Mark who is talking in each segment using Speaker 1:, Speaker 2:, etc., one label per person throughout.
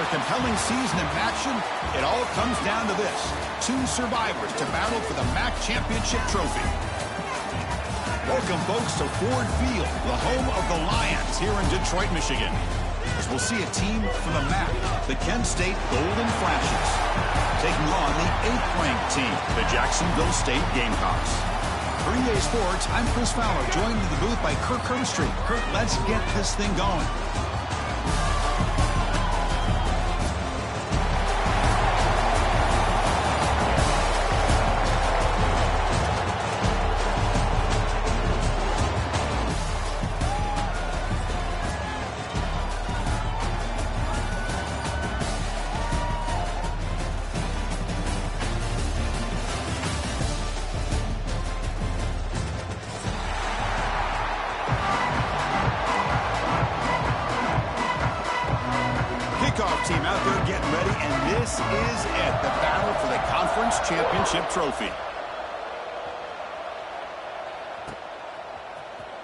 Speaker 1: a compelling season of action, it all comes down to this. Two survivors to battle for the MAC Championship trophy. Welcome, folks, to Ford Field, the home of the Lions here in Detroit, Michigan. As we'll see a team from the MAC, the Kent State Golden Flashes, taking on the 8th-ranked team, the Jacksonville State Gamecocks. For EA Sports, I'm Chris Fowler, joined in the booth by Kirk Herbstreit. Kirk, let's get this thing going. Team out there getting ready, and this is it, the battle for the conference championship trophy.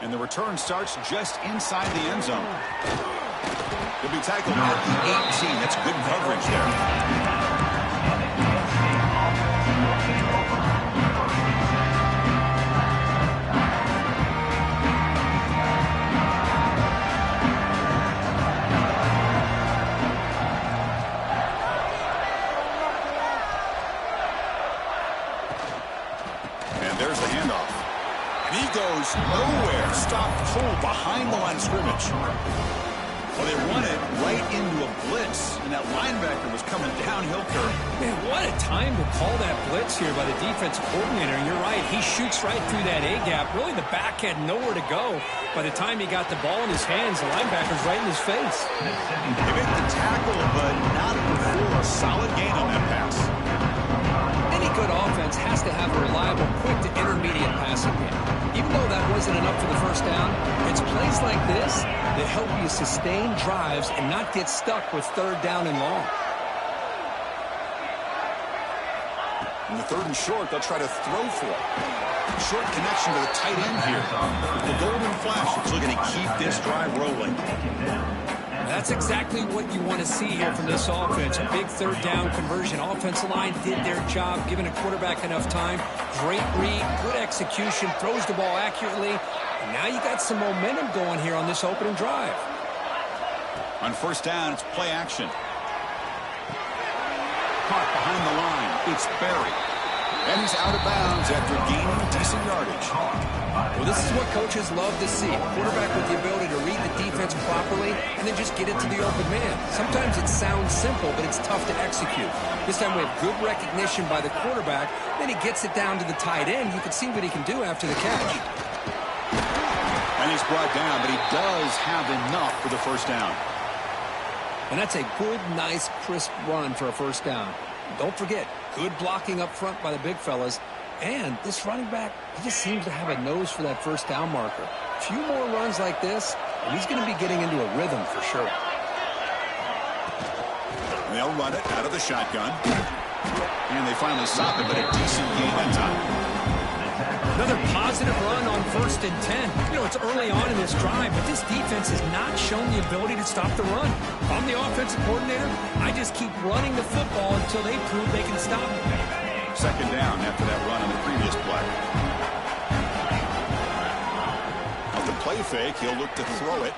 Speaker 1: And the return starts just inside the end zone. He'll be tackled at the 18. That's good coverage there. There's the handoff. And he goes nowhere. Stopped cold behind the line of scrimmage. Well, they run it right into a blitz, and that linebacker was coming downhill, Kirk.
Speaker 2: Man, what a time to call that blitz here by the defensive coordinator. And you're right, he shoots right through that A-gap. Really, the back had nowhere to go. By the time he got the ball in his hands, the linebacker's right in his face.
Speaker 1: They make the tackle, but not before a solid gain on that pass.
Speaker 2: Any good offense has to have a reliable, quick to intermediate passing game. Even though that wasn't enough for the first down, it's plays like this that help you sustain drives and not get stuck with third down and long.
Speaker 1: In the third and short, they'll try to throw for it. Short connection to the tight end here. The Golden Flashes looking to keep this drive rolling.
Speaker 2: That's exactly what you want to see here from this offense. A big third down conversion. Offensive line did their job, giving a quarterback enough time. Great read, good execution, throws the ball accurately. And now you got some momentum going here on this opening drive.
Speaker 1: On first down, it's play action. Caught behind the line. It's Berry. And he's out of bounds after gaining decent yardage.
Speaker 2: Well, this is what coaches love to see. A quarterback with the ability to read the defense properly and then just get it to the open man. Sometimes it sounds simple, but it's tough to execute. This time we have good recognition by the quarterback. Then he gets it down to the tight end. You can see what he can do after the catch.
Speaker 1: And he's brought down, but he does have enough for the first down.
Speaker 2: And that's a good, nice, crisp run for a first down. Don't forget, good blocking up front by the big fellas. And this running back, he just seems to have a nose for that first down marker. A few more runs like this, and he's going to be getting into a rhythm for sure.
Speaker 1: They'll run it out of the shotgun. And they finally stop it, but a decent gain that time.
Speaker 2: Another positive run on 1st and 10. You know, it's early on in this drive, but this defense has not shown the ability to stop the run. If I'm the offensive coordinator, I just keep running the football until they prove they can stop it.
Speaker 1: Second down after that run on the previous play. With the play fake, he'll look to throw it.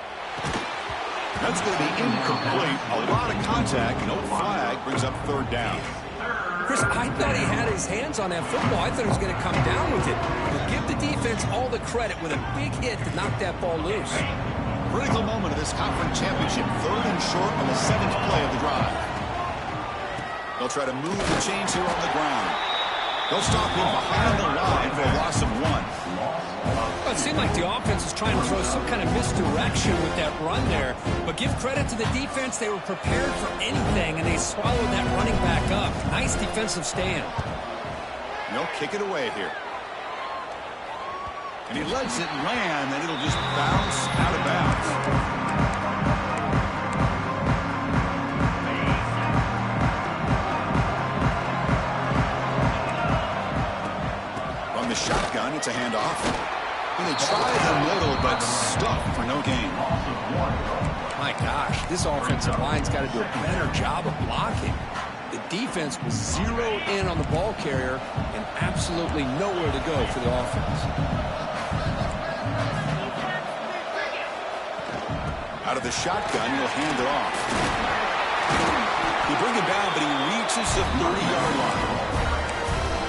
Speaker 1: That's going to be incomplete. A lot of contact. No flag brings up third down.
Speaker 2: Chris, I thought he had his hands on that football. I thought he was going to come down with it. But give the defense all the credit with a big hit to knock that ball loose.
Speaker 1: Critical moment of this conference championship. Third and short on the 7th play of the drive. They'll try to move the chains here on the ground. They'll stop him behind the line for a loss of 1.
Speaker 2: Well, it seemed like the offense was trying to throw some kind of misdirection with that run there. But give credit to the defense. They were prepared for anything, and they swallowed that running back up. Nice defensive stand.
Speaker 1: And they'll kick it away here. And he lets it land, and it'll just bounce out of bounds. The shotgun, it's a handoff. And they try the middle, but stuck for no gain.
Speaker 2: My gosh, this offensive line's got to do a better job of blocking. The defense was zeroed in on the ball carrier and absolutely nowhere to go for the offense.
Speaker 1: Out of the shotgun, he'll hand it off. He bring it down, but he reaches the 30-yard line.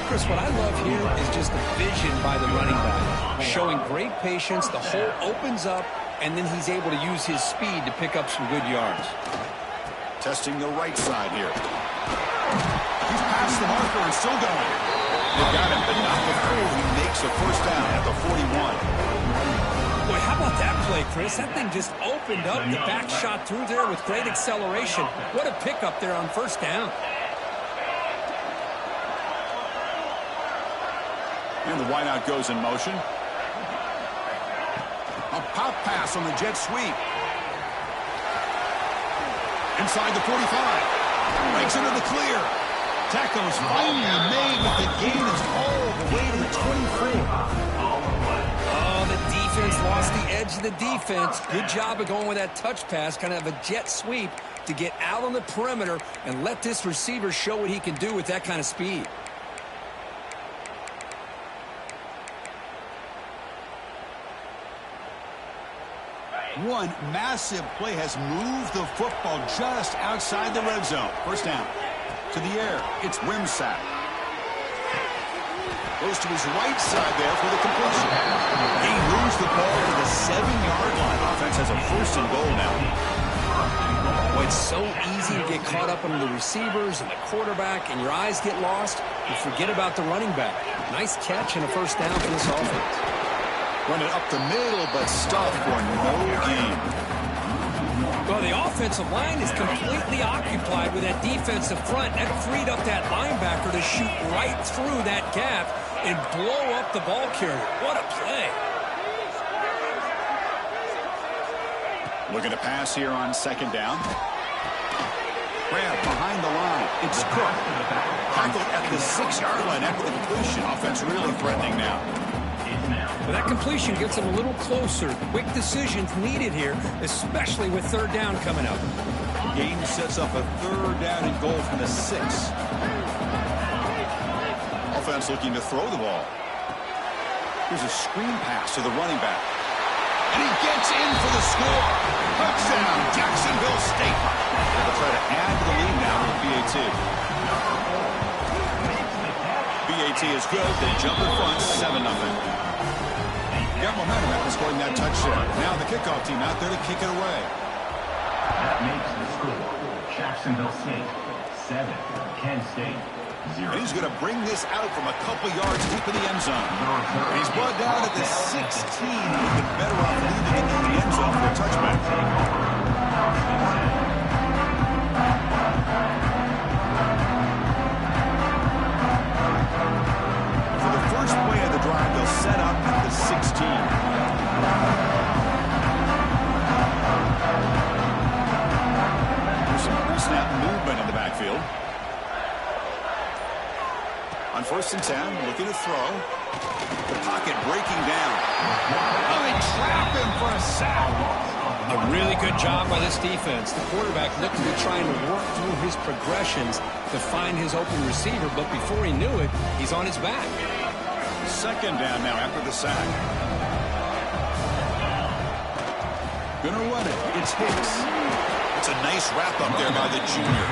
Speaker 2: Chris, what I love here is just the vision by the running back. Showing great patience, the hole opens up, and then he's able to use his speed to pick up some good yards.
Speaker 1: Testing the right side here. He's past the marker and still going. They've got him, but not before he makes a first down at the 41.
Speaker 2: Boy, how about that play, Chris? That thing just opened up. The back shot through there with great acceleration. What a pickup there on first down.
Speaker 1: And the wideout goes in motion. A pop pass on the jet sweep. Inside the 45. Breaks into the clear. Tackle is finally made, but the gain is all the way to the 24.
Speaker 2: Oh, the defense lost the edge of the defense. Good job of going with that touch pass, kind of a jet sweep to get out on the perimeter and let this receiver show what he can do with that kind of speed.
Speaker 1: One massive play has moved the football just outside the red zone. First down. To the air. It's Wimsatt. Goes to his right side there for the completion. He moves the ball to the 7-yard line. Offense has a first and goal now.
Speaker 2: Well, it's so easy to get caught up on the receivers and the quarterback, and your eyes get lost. You forget about the running back. Nice catch and a first down for this offense.
Speaker 1: Run it up the middle, but stuffed for no gain.
Speaker 2: Well, the offensive line is completely occupied with that defensive front. That freed up that linebacker to shoot right through that gap and blow up the ball carrier. What a play.
Speaker 1: Looking to pass here on second down. Grab behind the line. It's Cook. Tackled at the 6-yard line after the completion. Offense really threatening now.
Speaker 2: Well, that completion gets them a little closer. Quick decisions needed here, especially with third down coming up.
Speaker 1: Game sets up a third down and goal from the 6. Offense looking to throw the ball. Here's a screen pass to the running back. And he gets in for the score. Touchdown, Jacksonville State. They'll try to add to the lead now with BAT. BAT is good. They jump in front, 7-0. Got momentum after scoring that touchdown. Now the kickoff team out there to kick it away.
Speaker 3: That makes the score. Jacksonville State 7, Kent State 0.
Speaker 1: And he's going to bring this out from a couple yards deep in the end zone. He's brought down at the 16. He's been better off leaving it in the end zone for a touchback. For the first play of the drive, they'll set up at the 16. There's some pre-snap movement in the backfield. On first and 10, looking to throw. The pocket breaking down. Oh, they trap him for a sack.
Speaker 2: A really good job by this defense. The quarterback looked to be trying to work through his progressions to find his open receiver, but before he knew it, he's on his back.
Speaker 1: Second down now after the sack. Gonna run it. It's Hicks. It's a nice wrap up there by the junior.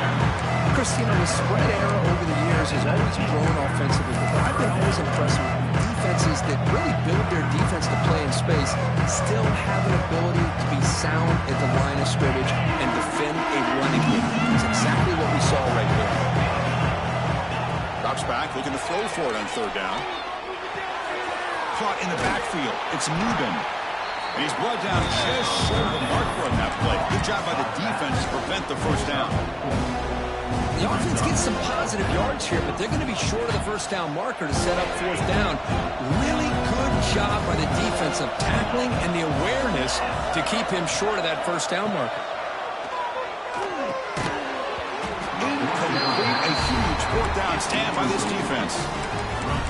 Speaker 2: Christina, the spread era over the years has always grown offensively, but I've been always impressed with defenses that really build their defense to play in space, still have an ability to be sound at the line of scrimmage and defend a running game. It's exactly what we saw right there.
Speaker 1: Drops back, looking to throw for it on third down. Caught in the backfield. It's Newbin. And he's brought down just short of the marker on that play. Good job by the defense to prevent the first down.
Speaker 2: The offense gets some positive yards here, but they're going to be short of the first down marker to set up fourth down. Really good job by the defense of tackling and the awareness to keep him short of that first down marker.
Speaker 1: Incomplete, a huge fourth down stand by this defense.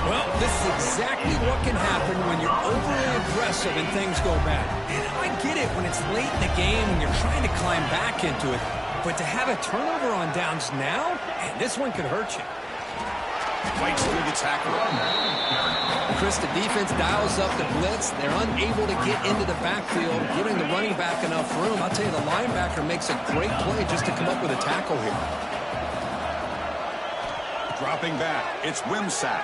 Speaker 2: Well, this is exactly what can happen when you're overly aggressive and things go bad. And I get it when it's late in the game and you're trying to climb back into it. But to have a turnover on downs now, man, this one could hurt you.
Speaker 1: Fights through the tackle.
Speaker 2: Chris, the defense dials up the blitz. They're unable to get into the backfield, giving the running back enough room. I'll tell you, the linebacker makes a great play just to come up with a tackle here.
Speaker 1: Dropping back, it's Wimsatt.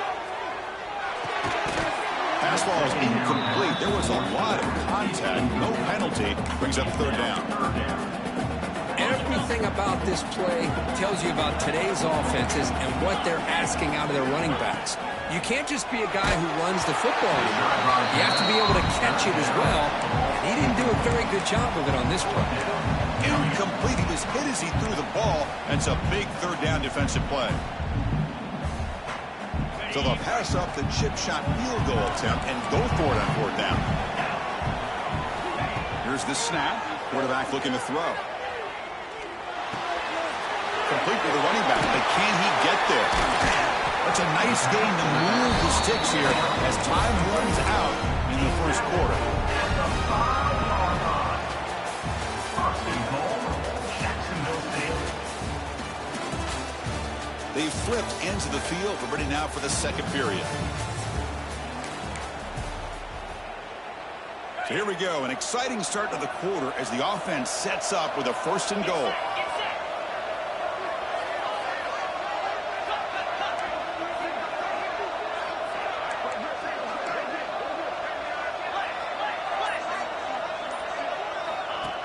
Speaker 1: Pass ball is incomplete. There was a lot of contact. No penalty. Brings up third down.
Speaker 2: Everything about this play tells you about today's offenses and what they're asking out of their running backs. You can't just be a guy who runs the football anymore. You have to be able to catch it as well. And he didn't do a very good job of it on this play.
Speaker 1: Incomplete. He was hit as he threw the ball. And it's a big third down defensive play. So they'll pass up the chip shot field goal attempt and go for it on fourth down. Here's the snap. Quarterback looking to throw. Complete with the running back, but can he get there? That's a nice game to move the sticks here as time runs out in the first quarter. They flipped ends of the field. We're ready now for the second period. So here we go. An exciting start to the quarter as the offense sets up with a first and goal.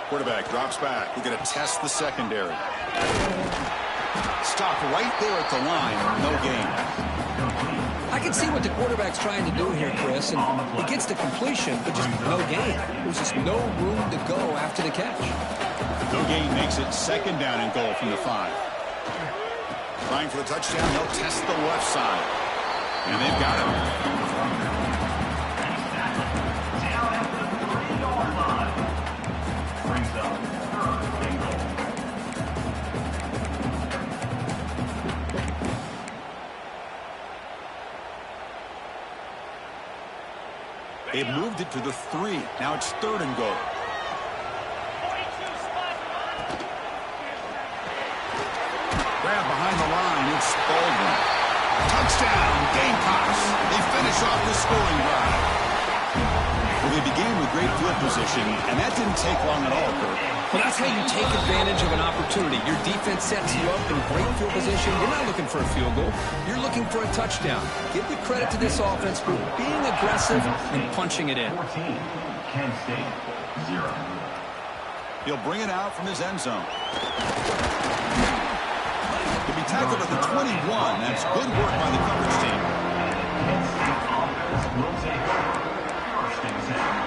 Speaker 1: Quarterback drops back. We're going to test the secondary. Stop right there at the line. No gain.
Speaker 2: I can see what the quarterback's trying to do here, Chris, and he gets the completion, but just no gain. There's just no room to go after the catch.
Speaker 1: No gain makes it second down and goal from the 5. Trying for the touchdown. They'll test the left side. And they've got him. They've moved it to the 3. Now it's third and goal. Grab behind the line. It's Baldwin. Touchdown, Gamecocks. They finish off the scoring drive. Well, they began with great field position, and that didn't take long at all, Kurt.
Speaker 2: Well, that's how you take advantage of an opportunity. Your defense sets you up in great field position. You're not looking for a field goal. You're looking for a touchdown. Give the credit to this offense for being aggressive and punching it in.
Speaker 3: 14, Kent State, 0.
Speaker 1: He'll bring it out from his end zone. He'll be tackled at the 21. That's good work by the coverage team.
Speaker 3: Kent State offense will take over. First and 10.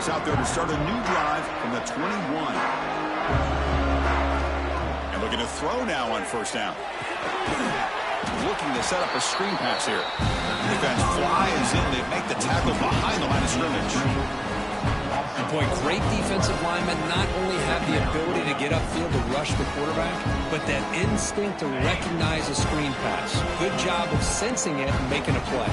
Speaker 1: Out there to start a new drive from the 21. And looking to throw now on first down. Looking to set up a screen pass here. Defense flies in. They make the tackle behind the line of scrimmage.
Speaker 2: Boy, great defensive linemen not only have the ability to get upfield to rush the quarterback, but that instinct to recognize a screen pass. Good job of sensing it and making a play.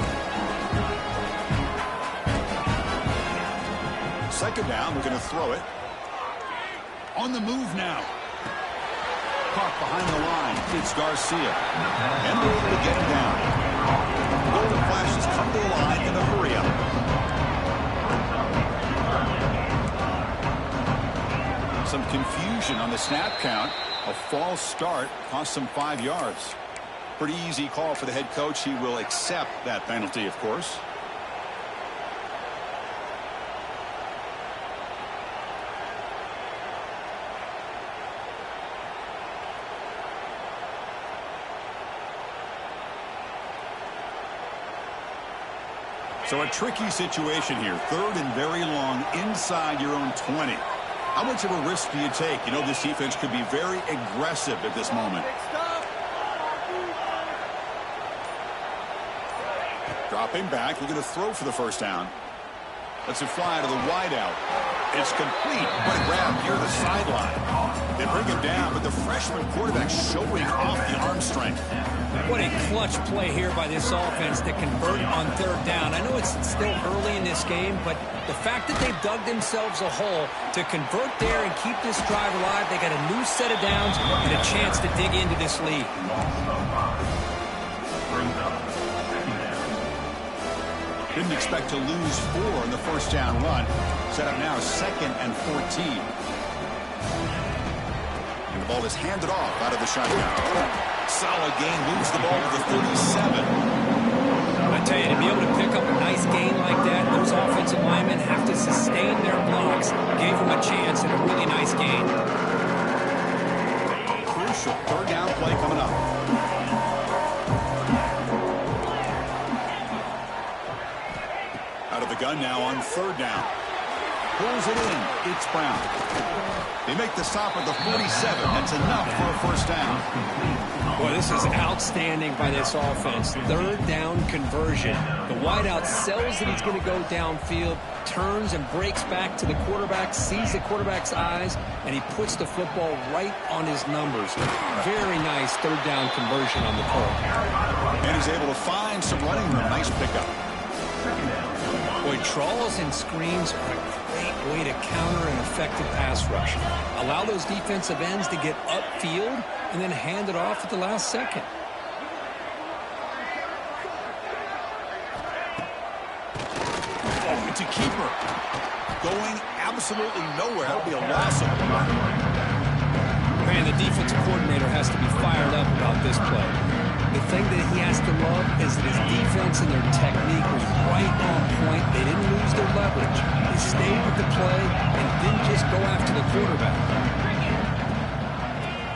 Speaker 1: Second down, we're going to throw it. On the move now. Caught behind the line. It's Garcia. And they're able to get him down. Golden Flashes come to the line in a hurry up. Some confusion on the snap count. A false start cost them 5 yards. Pretty easy call for the head coach. He will accept that penalty, of course. So a tricky situation here. Third and very long inside your own 20. How much of a risk do you take? You know, this defense could be very aggressive at this moment. Dropping back, looking to throw for the first down. Lets it fly to the wideout. It's complete. What a grab near the sideline. They bring him down, but the freshman quarterback showing off the arm strength.
Speaker 2: What a clutch play here by this offense to convert on third down. I know it's still early in this game, but the fact that they've dug themselves a hole to convert there and keep this drive alive, they got a new set of downs and a chance to dig into this lead.
Speaker 1: Didn't expect to lose 4 in the first down run. Set up now 2nd and 14. And the ball is handed off out of the shotgun. Solid gain, moves the ball to the 37.
Speaker 2: I tell you, to be able to pick up a nice gain like that, those offensive linemen have to sustain their blocks. Gave them a chance and a really nice gain.
Speaker 1: Crucial third down play coming up. Out of the gun now on third down. Pulls it in. It's Brown. They make the stop at the 47. That's enough for a first down.
Speaker 2: Boy, this is outstanding by this offense. Third down conversion. The wideout sells that he's going to go downfield, turns and breaks back to the quarterback, sees the quarterback's eyes, and he puts the football right on his numbers. Very nice third down conversion on the pull.
Speaker 1: And he's able to find some running room. Nice pickup.
Speaker 2: Boy, trawls and screens are a great way to counter an effective pass rush. Allow those defensive ends to get upfield and then hand it off at the last second.
Speaker 1: Oh, it's a keeper. Going absolutely nowhere. That'll be a loss of the mark.
Speaker 2: Man, the defensive coordinator has to be fired up about this play. The thing that he has to love is that his defense and their technique was right on point. They didn't lose their leverage. They stayed with the play and didn't just go after the quarterback.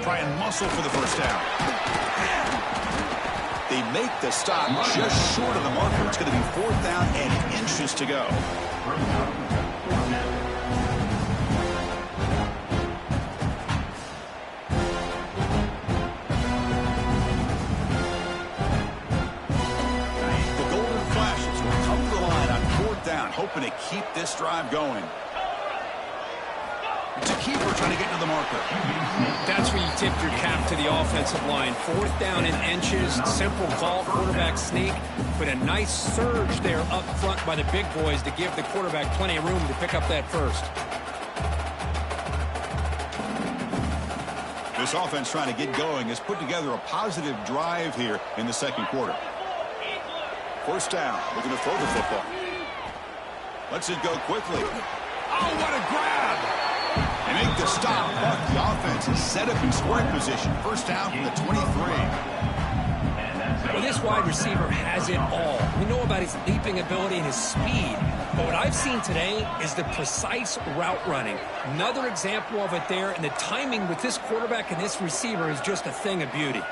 Speaker 1: Try and muscle for the first down. They make the stop just short of the marker. It's going to be 4th down and inches to go. Hoping to keep this drive going. It's a keeper trying to get to the marker.
Speaker 2: That's where you tip your cap to the offensive line. 4th down and inches, simple call, quarterback sneak, but a nice surge there up front by the big boys to give the quarterback plenty of room to pick up that first.
Speaker 1: This offense trying to get going has put together a positive drive here in the second quarter. First down, looking to throw the football. Lets it go quickly. Oh, what a grab! They make the stop, but the offense is set up in scoring position. First down from the 23.
Speaker 2: Well, this wide receiver has it all. We know about his leaping ability and his speed, but what I've seen today is the precise route running. Another example of it there, and the timing with this quarterback and this receiver is just a thing of beauty.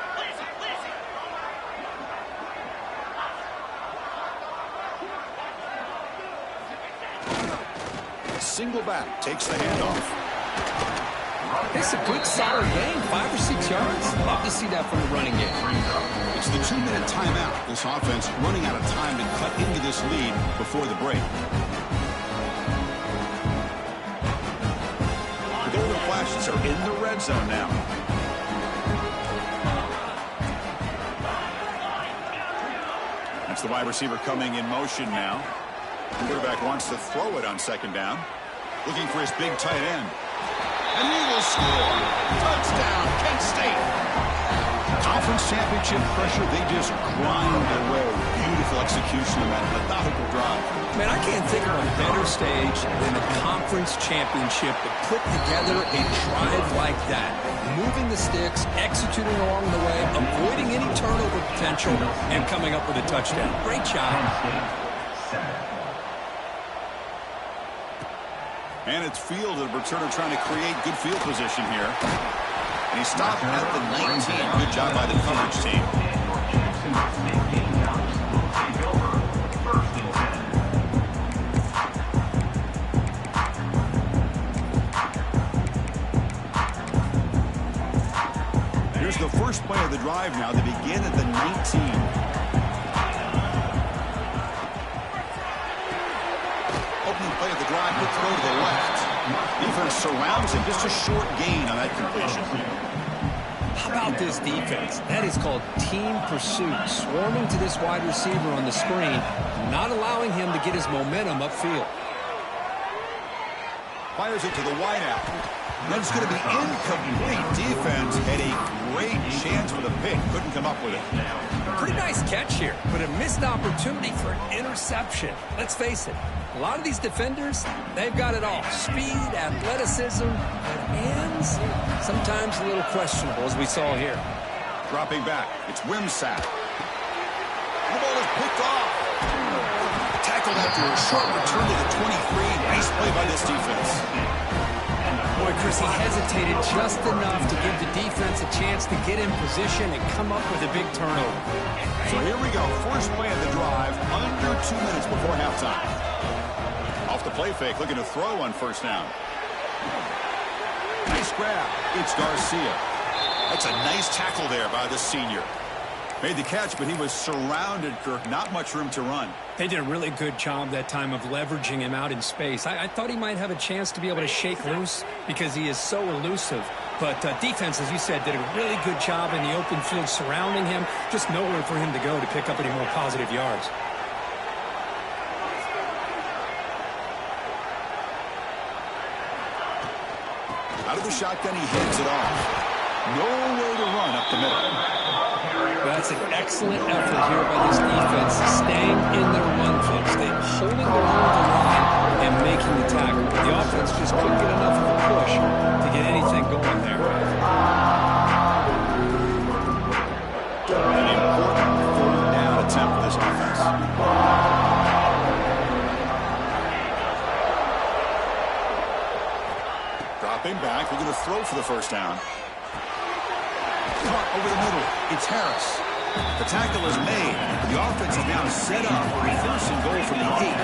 Speaker 1: Single back takes the handoff.
Speaker 2: It's a good solid gain, 5 or 6 yards. Love to see that from the running game.
Speaker 1: It's the 2-minute timeout. This offense running out of time to cut into this lead before the break. The Golden Flashes are in the red zone now. That's the wide receiver coming in motion now. The quarterback wants to throw it on second down. Looking for his big tight end. And he will score. Touchdown, Kent State. Conference championship pressure, they just grind their way. Beautiful execution of that methodical drive.
Speaker 2: Man, I can't think of a better stage than a conference championship to put together a drive like that. Moving the sticks, executing along the way, avoiding any turnover potential, and coming up with a touchdown. Great job.
Speaker 1: And it's fielded. Returner trying to create good field position here. And he stopped at the 19. Good job by the coverage team. Here's the first play of the drive now. They begin at the 19. Opening surrounds him. Just a short gain on that completion.
Speaker 2: How about this defense? That is called team pursuit. Swarming to this wide receiver on the screen, not allowing him to get his momentum upfield.
Speaker 1: Fires it to the wideout. That's going to be incomplete. Defense had a great chance for the pick. Couldn't come up with it.
Speaker 2: Pretty nice catch here, but a missed opportunity for an interception. Let's face it, a lot of these defenders, they've got it all. Speed, athleticism, but hands, sometimes a little questionable, as we saw here.
Speaker 1: Dropping back, it's Wimsatt. The ball is picked off. Tackled after a short return to the 23. Nice play by this defense.
Speaker 2: Boy, Chris, he hesitated just enough to give the defense a chance to get in position and come up with a big turnover.
Speaker 1: So here we go. First play of the drive, under 2 minutes before halftime. Off the play fake, looking to throw on first down. Nice grab. It's Garcia. That's a nice tackle there by the senior. Made the catch, but he was surrounded, Kirk. Not much room to run.
Speaker 2: They did a really good job that time of leveraging him out in space. I thought he might have a chance to be able to shake loose because he is so elusive. But defense, as you said, did a really good job in the open field surrounding him. Just nowhere for him to go to pick up any more positive yards.
Speaker 1: Out of the shotgun, he hands it off. Nowhere to run up the middle.
Speaker 2: That's an excellent effort here by this defense, staying in their run flow, staying holding their own to line and making the tackle. The offense just couldn't get enough of a push to get anything going there.
Speaker 1: An important third down attempt for this offense. Dropping back, we're going to throw for the first down. Caught over the middle. It's Harris. The tackle is made. The offense is now set up for a first and goal from the 8.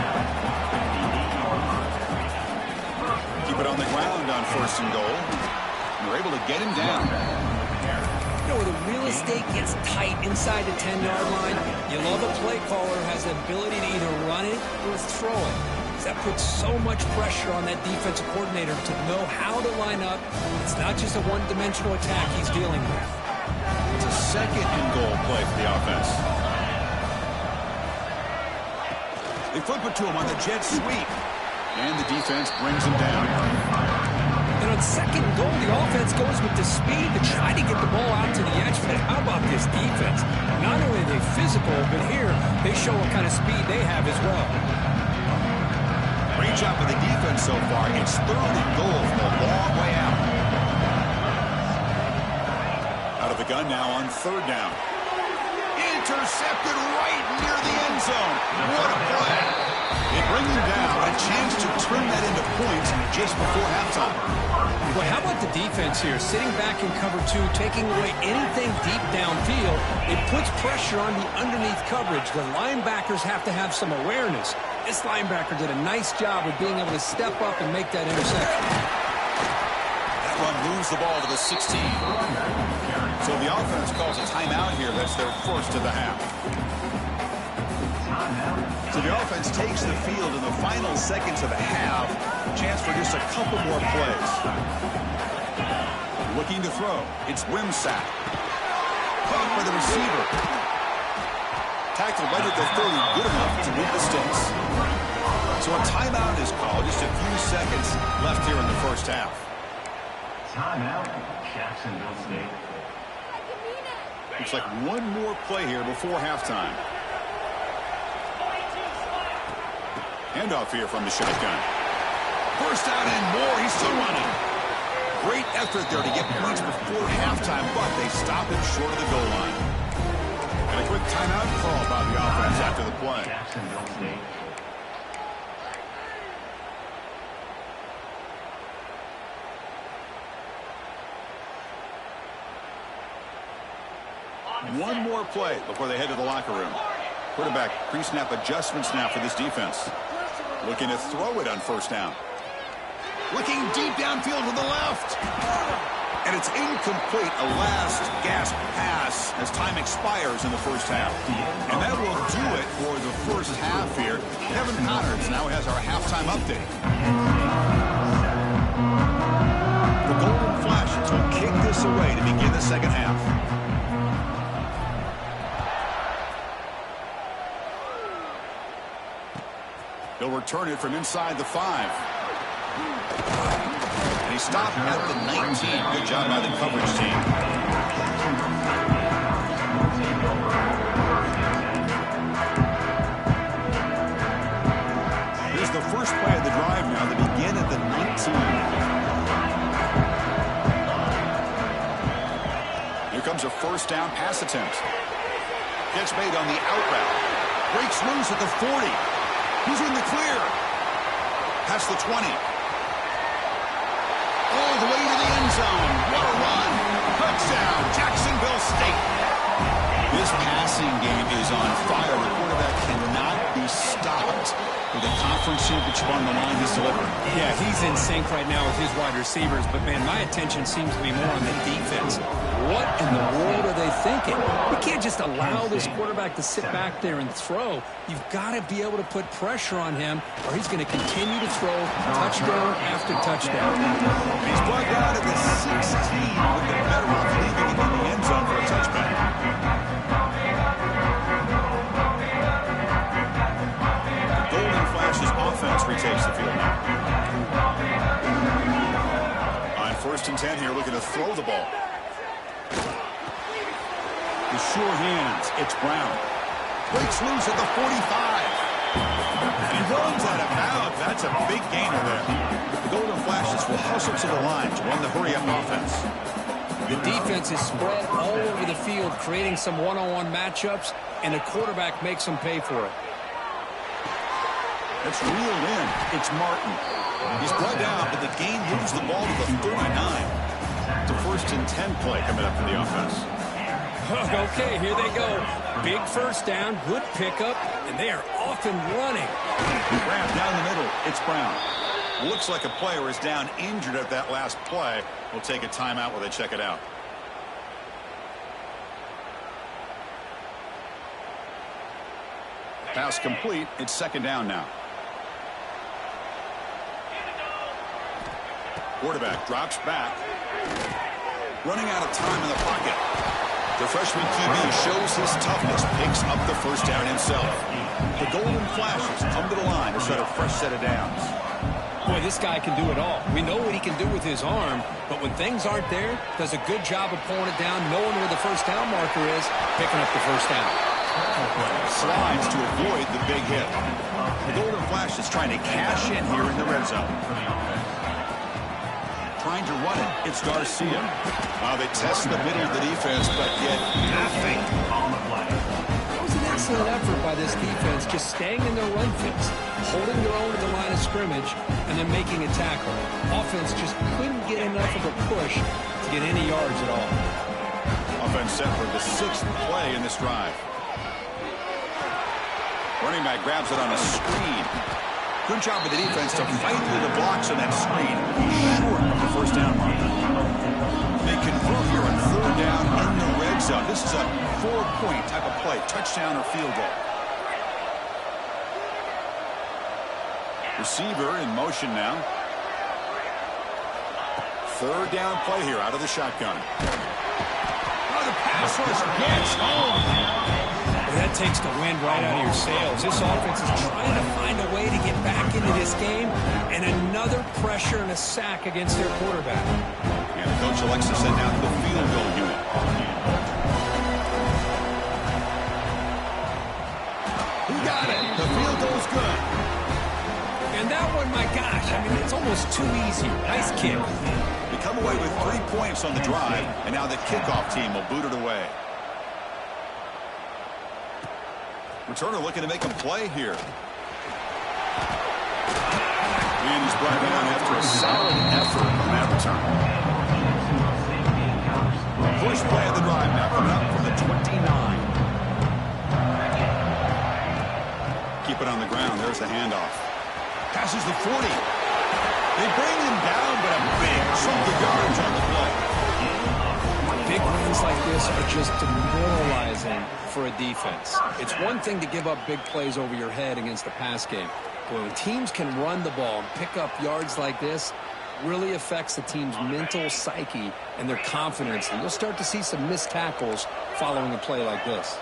Speaker 1: Keep it on the ground on first and goal. And they're able to get him down.
Speaker 2: You know, where the real estate gets tight inside the 10-yard line, you love a play caller who has the ability to either run it or throw it. That puts so much pressure on that defensive coordinator to know how to line up. It's not just a one-dimensional attack he's dealing with.
Speaker 1: It's a second and goal play for the offense. They flip it to him on the jet sweep. And the defense brings him down.
Speaker 2: And on second and goal, the offense goes with the speed to try to get the ball out to the edge. But how about this defense? Not only are they physical, but here they show what kind of speed they have as well.
Speaker 1: Great job of the defense so far. It's third and goal from a long way out. Out of the gun now on third down. Intercepted right near the end zone. What a play. They bring him down. A chance to turn that into points just before halftime.
Speaker 2: Boy, how about the defense here? Sitting back in cover 2, taking away anything deep downfield. It puts pressure on the underneath coverage. The linebackers have to have some awareness. This linebacker did a nice job of being able to step up and make that interception.
Speaker 1: That run moves the ball to the 16. So the offense calls a timeout here. That's their first of the half. So the offense takes the field in the final seconds of the half. Chance for just a couple more plays. Looking to throw. It's Wimsatt. Caught by the receiver. Tackled right at the 30, good enough to move the sticks. So a timeout is called. Just a few seconds left here in the first half.
Speaker 3: Timeout, Jacksonville State.
Speaker 1: Looks like one more play here before halftime. Handoff here from the shotgun. First down and more. He's still running. Great effort there to get points before halftime, but they stop him short of the goal line. And a quick timeout call by the offense after the play.
Speaker 3: Jacksonville State.
Speaker 1: One more play before they head to the locker room. Quarterback pre-snap adjustments now for this defense. Looking to throw it on first down. Looking deep downfield to the left. And it's incomplete, a last gasp pass as time expires in the first half. And that will do it for the first half here. Kevin Connors now has our halftime update. this away to begin the second half. He'll return it from inside the 5. And he stopped at the 19. Good job by the coverage team. Here's the first play of the drive now. They begin at the 19. Here comes a first down pass attempt. Gets made on the out route. Breaks loose at the 40. He's in the clear. Past the 20. All the way to the end zone. What a run. Touchdown, Jacksonville State. This passing game is on fire. The quarterback cannot be stopped. With a conference championship on the line, he's delivering.
Speaker 2: Yeah, he's in sync right now with his wide receivers. But, man, my attention seems to be more on the defense. What in the world are they thinking? You can't just allow this quarterback to sit back there and throw. You've got to be able to put pressure on him, or he's going to continue to throw touchdown after touchdown.
Speaker 1: He's brought down at the 16. Would be better off leaving it in the end zone for a touchback. The Golden Flashes offense retakes the field now. On 1st and 10 here, looking to throw the ball. The sure hands. It's Brown. Breaks loose at the 45. And he runs out of bounds. That's a big gainer there. The Golden Flashes will hustle to the line to run the hurry-up offense.
Speaker 2: The defense is spread all over the field, creating some one-on-one matchups, and the quarterback makes them pay for it.
Speaker 1: It's reeled in. It's Martin. He's brought down, but the game moves the ball to the 39. It's a 1st and 10 play coming up for the offense.
Speaker 2: Okay, here they go. Big first down, good pickup, and they are off and running.
Speaker 1: Grab down the middle. It's Brown. Looks like a player is down injured at that last play. We'll take a timeout while they check it out. Pass complete. It's 2nd down now. Quarterback drops back. Running out of time in the pocket. The freshman QB shows his toughness, picks up the first down himself. The Golden Flashes come to the line to set a fresh set of downs.
Speaker 2: Boy, this guy can do it all. We know what he can do with his arm, but when things aren't there, does a good job of pulling it down, knowing where the first down marker is, picking up the first down.
Speaker 1: Slides to avoid the big hit. The Golden Flashes trying to cash in here in the red zone. Trying to run it. It's Garcia. They test the middle of the defense, but get nothing on the play.
Speaker 2: That was an excellent effort by this defense, just staying in their run fix, holding their own at the line of scrimmage, and then making a tackle. Offense just couldn't get enough of a push to get any yards at all.
Speaker 1: Offense set for the 6th play in this drive. Running back grabs it on a screen. Good job of the defense to fight through the blocks on that screen. Short of the first down marker. They convert here on 3rd down in the red zone. This is a 4-point type of play. Touchdown or field goal. Receiver in motion now. 3rd down play here out of the shotgun. The pass rush gets home.
Speaker 2: That takes the wind right out of your sails. This offense is trying to find a way to get back into this game, and another pressure and a sack against their quarterback.
Speaker 1: And the coach elects to send out the field goal unit. Who got it? The field goal's good.
Speaker 2: And that one, my gosh, I mean, it's almost too easy. Nice kick.
Speaker 1: They come away with 3 points on the drive, and now the kickoff team will boot it away. Returner looking to make a play here. And he's brought down after a solid effort on that return. First play of the drive now coming up from the 29. Keep it on the ground. There's the handoff. Passes the 40. They bring him down, but a big chunk of yards on the play.
Speaker 2: Big runs like this are just demoralizing for a defense. It's one thing to give up big plays over your head against the pass game. But when teams can run the ball and pick up yards like this, really affects the team's mental psyche and their confidence. And you'll start to see some missed tackles following a play like this.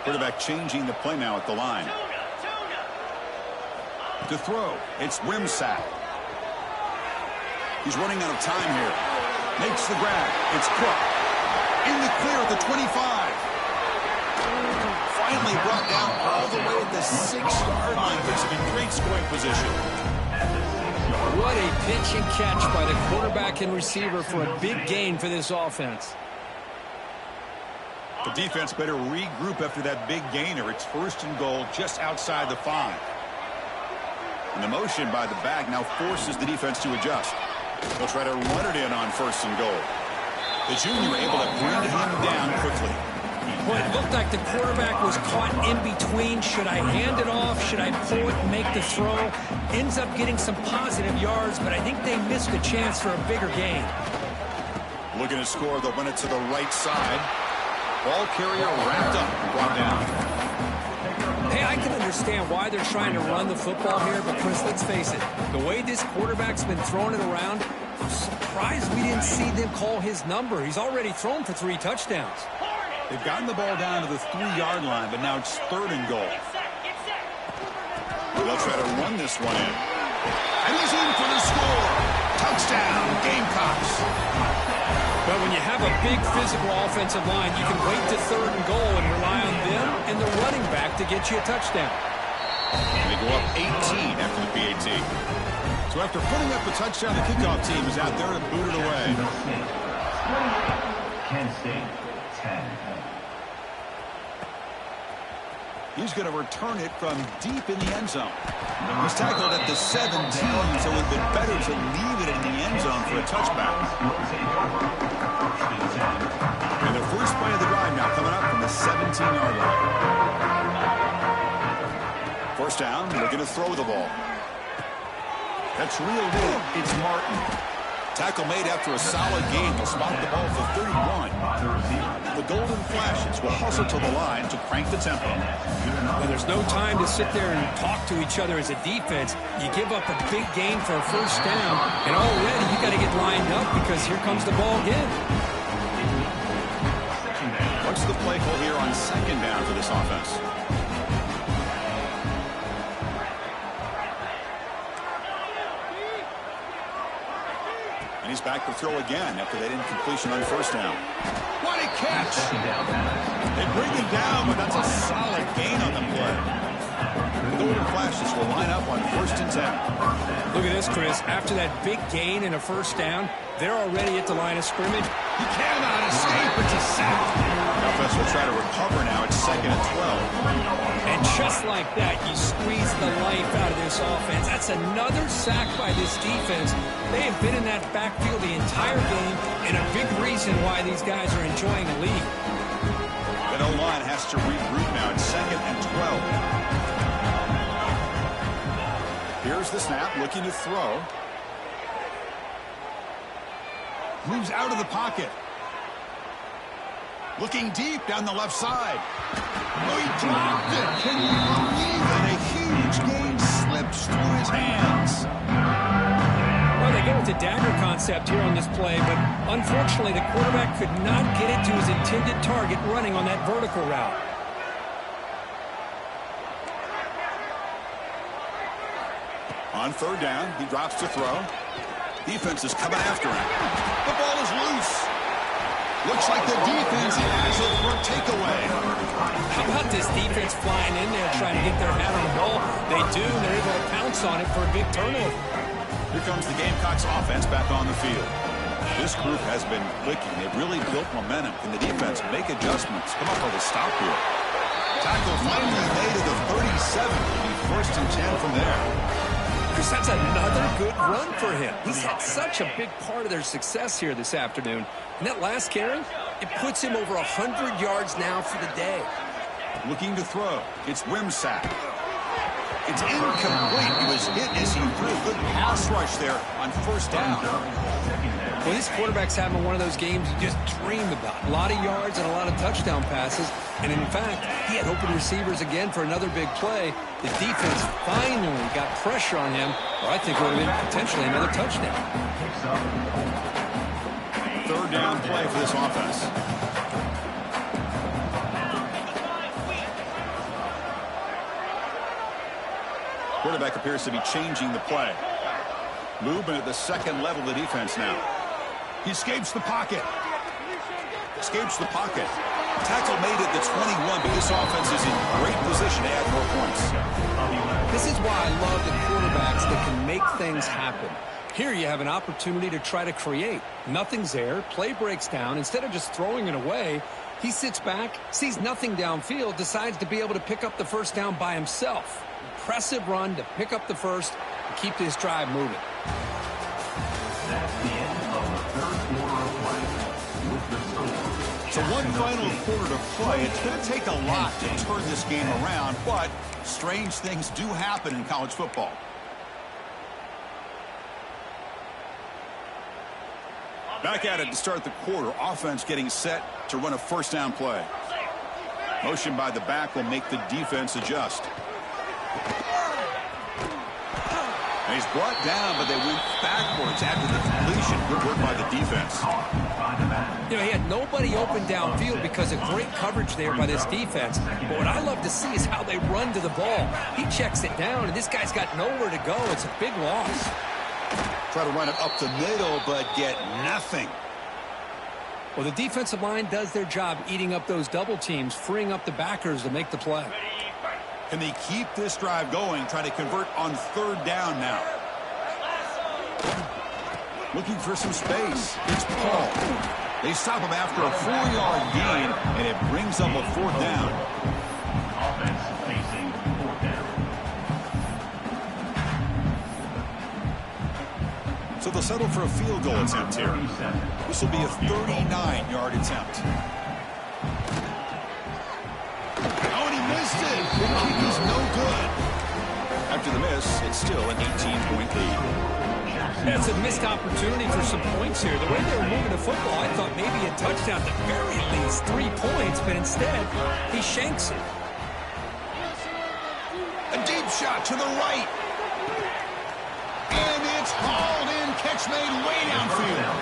Speaker 1: Quarterback changing the play now at the line. To throw, it's Wimsatt. He's running out of time here. Makes the grab. It's Cook. In the clear at the 25. Finally brought down all the way at the 6-yard line. Puts him in great scoring position.
Speaker 2: What a pitch and catch by the quarterback and receiver for a big gain for this offense.
Speaker 1: The defense better regroup after that big gainer. It's 1st and goal just outside the 5. And the motion by the back now forces the defense to adjust. They'll try to run it in on 1st and goal. The junior able to bring him down quickly.
Speaker 2: Boy, it looked like the quarterback was caught in between. Should I hand it off? Should I pull it and make the throw? Ends up getting some positive yards, but I think they missed a chance for a bigger gain.
Speaker 1: Looking to score, they'll run it to the right side. Ball carrier wrapped up and brought down.
Speaker 2: Hey, I can understand why they're trying to run the football here, but Chris, let's face it, the way this quarterback's been throwing it around, I'm surprised we didn't see them call his number. He's already thrown for 3 touchdowns.
Speaker 1: They've gotten the ball down to the 3-yard line, but now it's 3rd and goal. They'll try to run this one in. And he's in for the score. Touchdown, Gamecocks.
Speaker 2: But when you have a big physical offensive line, you can wait to 3rd and goal and rely on them and the running back to get you a touchdown.
Speaker 1: They go up 18 after the PAT. So after putting up the touchdown, the kickoff team is out there to boot it away.
Speaker 3: Kent State, 10.
Speaker 1: He's going to return it from deep in the end zone. He's tackled at the 17, so it would be better to leave it in the end zone for a touchback. And the first play of the drive now coming up from the 17-yard line. 1st down, looking to throw the ball. That's reeled in. It's Martin. Tackle made after a solid gain. Will spot the ball for 31. The Golden Flashes will hustle to the line to crank the tempo.
Speaker 2: Well, there's no time to sit there and talk to each other as a defense. You give up a big gain for a 1st down, and already you got to get lined up because here comes the ball again.
Speaker 1: What's the play call here on 2nd down for this offense? And he's back to throw again after that incompletion on 1st down. What a catch! They bring him down, but that's a solid gain on the play. The Golden Flashes will line up on 1st and 10.
Speaker 2: Look at this, Chris. After that big gain and a 1st down, they're already at the line of scrimmage.
Speaker 1: He cannot escape. It's a sack. The offense will try to recover now. It's 2nd and 12.
Speaker 2: And just like that, you squeeze the life out of this offense. That's another sack by this defense. They have been in that backfield the entire game, and a big reason why these guys are enjoying the lead.
Speaker 1: The O-line has to regroup now. It's 2nd and 12. Here's the snap, looking to throw. Moves out of the pocket. Looking deep down the left side. Oh, he dropped it. Can you believe it? A huge gain slips through his hands.
Speaker 2: Well, they go with the dagger concept here on this play, but unfortunately the quarterback could not get it to his intended target running on that vertical route.
Speaker 1: On 3rd down, he drops to throw. Defense is coming after him. The ball is loose. Looks like the defense has it for a takeaway.
Speaker 2: How about this defense flying in there trying to get their hat on the ball? They do, and they're able to pounce on it for a big turnover.
Speaker 1: Here comes the Gamecocks offense back on the field. This group has been clicking. They've really built momentum. Can the defense make adjustments? Come up with a stop here. Tackle finally made at the 37. It'll be 1st and 10 from there.
Speaker 2: Chris, that's another good run for him. He's had such a big part of their success here this afternoon. And that last carry, it puts him over 100 yards now for the day.
Speaker 1: Looking to throw. It's Wimsatt. It's incomplete. He was hit as he threw a good pass rush there on 1st down.
Speaker 2: Well, this quarterback's having one of those games you just dream about. A lot of yards and a lot of touchdown passes. And in fact, he had open receivers again for another big play. The defense finally got pressure on him, or I think it would have been potentially another touchdown.
Speaker 1: Third down play for this offense. Quarterback appears to be changing the play. Movement at the second level of the defense now. He escapes the pocket. Escapes the pocket. Tackle made at the 21, but this offense is in great position to add more points.
Speaker 2: This is why I love the quarterbacks that can make things happen. Here you have an opportunity to try to create. Nothing's there. Play breaks down. Instead of just throwing it away, he sits back, sees nothing downfield, decides to be able to pick up the first down by himself. Impressive run to pick up the first and keep this drive moving.
Speaker 3: That's the end of the third quarter of play. With the score,
Speaker 1: So one final quarter to play. It's going to take a lot to turn this game around, but strange things do happen in college football. Back at it to start the quarter. Offense getting set to run a first down play. Motion by the back will make the defense adjust. And he's brought down, but they went backwards after the completion. Good work by the defense.
Speaker 2: You know, he had nobody open downfield because of great coverage there by this defense. But what I love to see is how they run to the ball. He checks it down, and this guy's got nowhere to go. It's a big loss.
Speaker 1: Try to run it up the middle, but get nothing.
Speaker 2: Well, the defensive line does their job eating up those double teams, freeing up the backers to make the play.
Speaker 1: Can they keep this drive going, trying to convert on third down now? Looking for some space. It's Paul. They stop him after a 4-yard gain, and it brings up a fourth down.
Speaker 3: offense facing fourth down.
Speaker 1: So they'll settle for a field goal attempt here. This will be a 39-yard attempt. Oh, and he missed it. He's no good. After the miss, it's still an 18-point lead.
Speaker 2: That's a missed opportunity for some points here. The way they were moving the football, I thought maybe a touchdown, at the very least 3 points, but instead, he shanks it.
Speaker 1: A deep shot to the right. And it's hauled in. Catch made way downfield.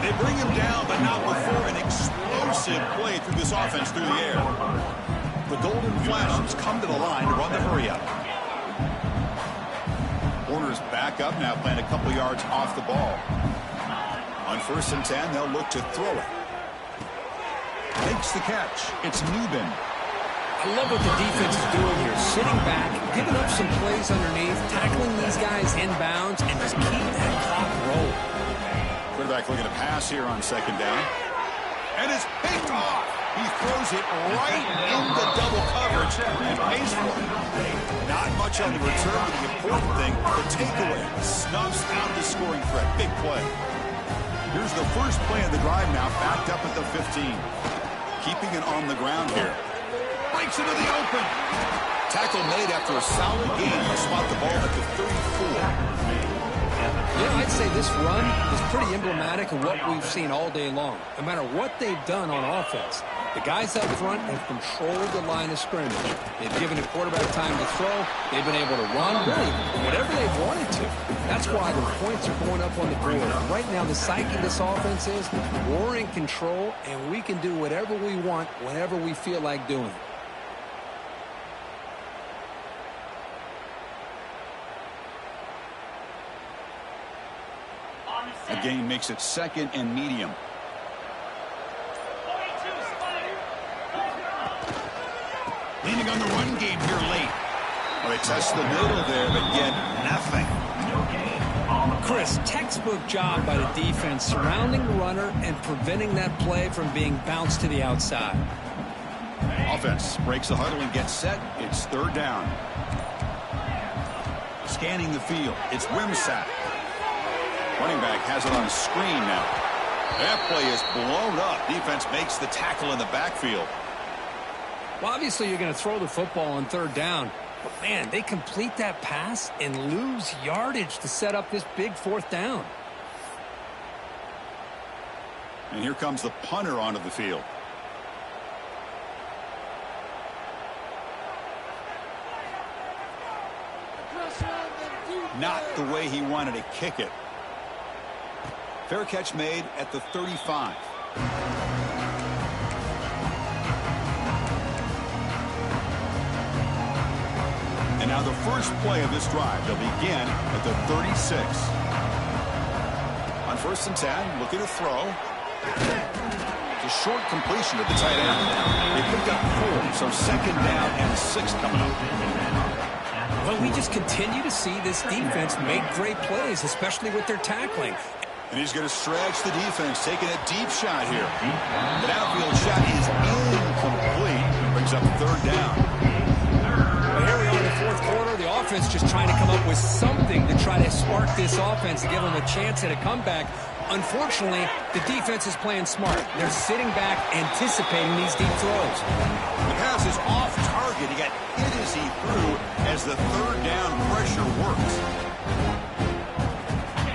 Speaker 1: They bring him down, but not before an explosive play through this offense through the air. The Golden Flashes come to the line to run the hurry-up. Warner's back up now, playing a couple yards off the ball. On 1st and 10, they'll look to throw it. Makes the catch. It's Newbin.
Speaker 2: I love what the defense is doing here. Sitting back, giving up some plays underneath, tackling these guys inbounds, and just keeping that clock rolling.
Speaker 1: Quarterback looking to pass here on 2nd down. And it's picked off. He throws it right into double coverage and pays for it. Not much on the return. The important thing, the takeaway, snuffs out the scoring threat. Big play. Here's the first play of the drive now, backed up at the 15. Keeping it on the ground here. Breaks into the open. Tackle made after a solid gain. You spot the ball at the 34.
Speaker 2: You know, I'd say this run is pretty emblematic of what we've seen all day long. No matter what they've done on offense, the guys up front have controlled the line of scrimmage. They've given the quarterback time to throw. They've been able to run, really, whatever they've wanted to. That's why the points are going up on the board. Right now, the psyche of this offense is we're in control, and we can do whatever we want whenever we feel like doing it.
Speaker 1: The gain makes it 2nd and medium. Leaning on the run game here late. Well, they test the middle there, but get nothing.
Speaker 2: Chris, textbook job by the defense surrounding the runner and preventing that play from being bounced to the outside.
Speaker 1: Offense breaks the huddle and gets set. It's 3rd down. Scanning the field. It's Wimsatt. Running back has it on screen now. That play is blown up. Defense makes the tackle in the backfield.
Speaker 2: Well, obviously you're going to throw the football on 3rd down. But, man, they complete that pass and lose yardage to set up this big 4th down.
Speaker 1: And here comes the punter onto the field. Not the way he wanted to kick it. Fair catch made at the 35. And now the first play of this drive, they'll begin at the 36. On 1st and 10, looking to throw. It's a short completion at the tight end. They picked up 4, so 2nd down and 6 coming up.
Speaker 2: Well, we just continue to see this defense make great plays, especially with their tackling.
Speaker 1: And he's going to stretch the defense, taking a deep shot here. The downfield shot is incomplete. Brings up 3rd down.
Speaker 2: Well, here we are in the 4th quarter. The offense just trying to come up with something to try to spark this offense to give them a chance at a comeback. Unfortunately, the defense is playing smart. They're sitting back, anticipating these deep throws.
Speaker 1: The pass is off target. He got hit as he threw as the 3rd down pressure works.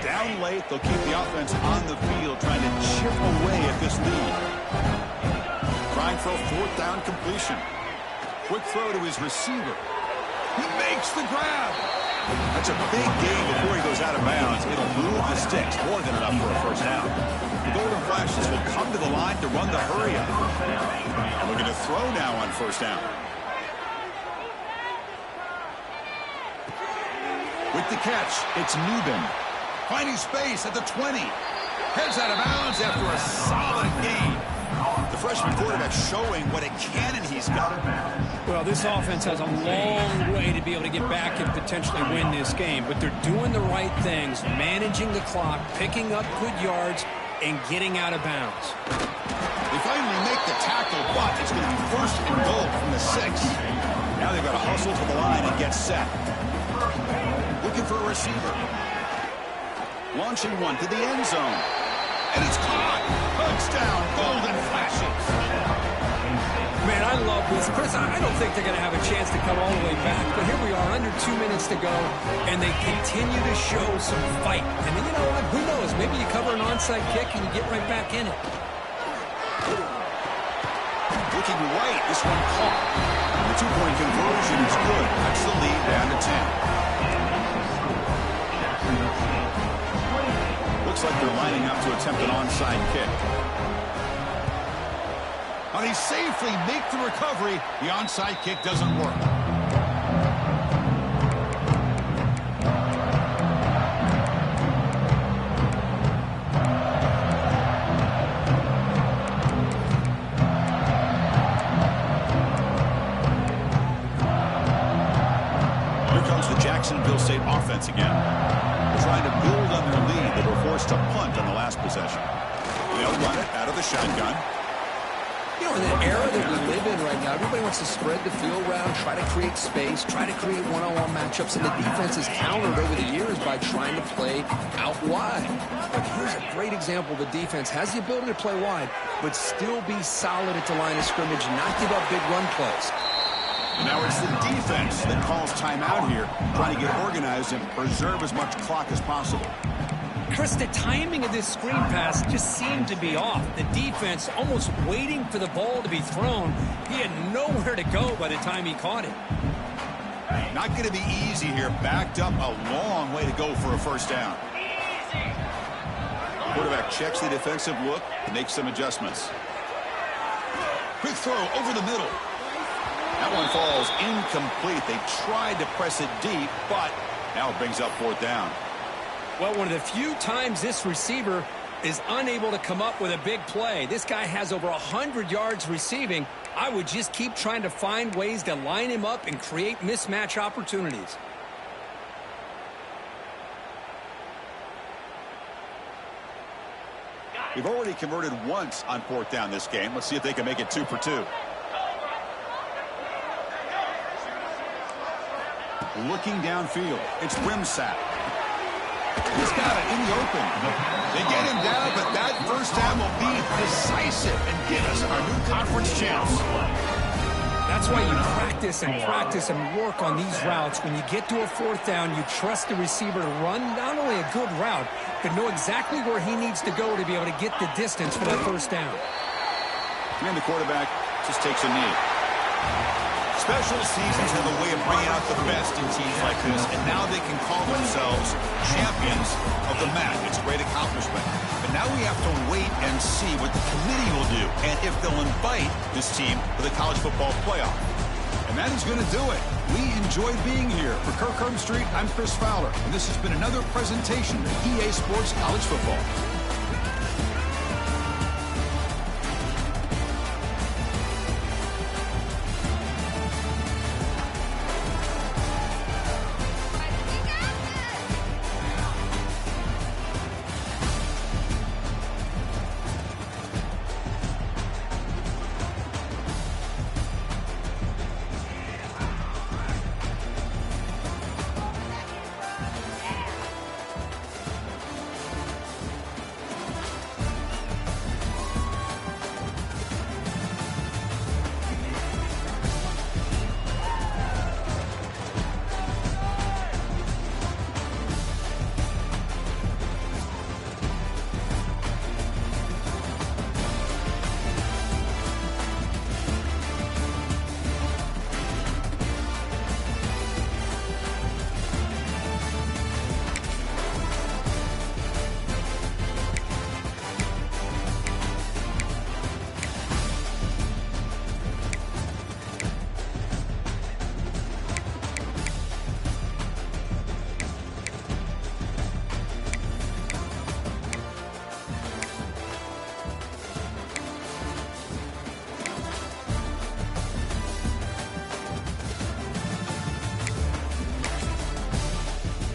Speaker 1: Down late, they'll keep the offense on the field, trying to chip away at this lead. Trying for a 4th down completion. Quick throw to his receiver. He makes the grab. That's a big gain before he goes out of bounds. It'll move the sticks, more than enough for a 1st down. The Golden Flashes will come to the line to run the hurry up. And looking to throw now on 1st down. With the catch, it's Newbin. Finding space at the 20. Heads out of bounds after a solid gain. The freshman quarterback showing what a cannon he's got.
Speaker 2: Well, this offense has a long way to be able to get back and potentially win this game, but they're doing the right things, managing the clock, picking up good yards, and getting out of bounds.
Speaker 1: They finally make the tackle, but it's going to be 1st and goal from the 6. Now they've got to hustle to the line and get set. Looking for a receiver. Launching one to the end zone. And it's caught. Touchdown, Golden Flashes.
Speaker 2: Man, I love this. Chris, I don't think they're going to have a chance to come all the way back, but here we are, under 2 minutes to go, and they continue to show some fight. And then, you know what? Who knows? Maybe you cover an onside kick and you get right back in it.
Speaker 1: Looking right, this one caught. The 2-point conversion is good. That's the lead down to 10. Looks like they're lining up to attempt an onside kick. And they safely make the recovery. The onside kick doesn't work. Here comes the Jacksonville State offense again. Trying to build on their lead. They were forced to punt on the last possession. They'll run it out of the shotgun.
Speaker 2: You know, in the era that we live in right now, everybody wants to spread the field around, try to create space, try to create one-on-one matchups, and the defense has countered over the years by trying to play out wide. But here's a great example. The defense has the ability to play wide, but still be solid at the line of scrimmage and not give up big run plays.
Speaker 1: And now it's the defense that calls timeout here, trying to get organized and preserve as much clock as possible.
Speaker 2: Chris, the timing of this screen pass just seemed to be off. The defense almost waiting for the ball to be thrown. He had nowhere to go by the time he caught it.
Speaker 1: Not going to be easy here. Backed up a long way to go for a 1st down. Quarterback checks the defensive look and makes some adjustments. Quick throw over the middle. That one falls incomplete. They tried to press it deep, but now it brings up 4th down.
Speaker 2: Well, one of the few times this receiver is unable to come up with a big play. This guy has over 100 yards receiving. I would just keep trying to find ways to line him up and create mismatch opportunities.
Speaker 1: We've already converted once on 4th down this game. Let's see if they can make it 2 for 2. Looking downfield, it's Brimsack. He's got it in the open. They get him down, but that 1st down will be decisive and give us our new conference champs.
Speaker 2: That's why you practice and work on these routes. When you get to a fourth down, you trust the receiver to run not only a good route, but know exactly where he needs to go to be able to get the distance for that first down.
Speaker 1: And the quarterback just takes a knee. Special seasons have a way of bringing out the best in teams like this, and now they can call themselves champions of the MAC. It's a great accomplishment. But now we have to wait and see what the committee will do, and if they'll invite this team to the college football playoff. And that is going to do it. We enjoy being here. For Kirk Herbstreit, I'm Chris Fowler, and this has been another presentation of EA Sports College Football.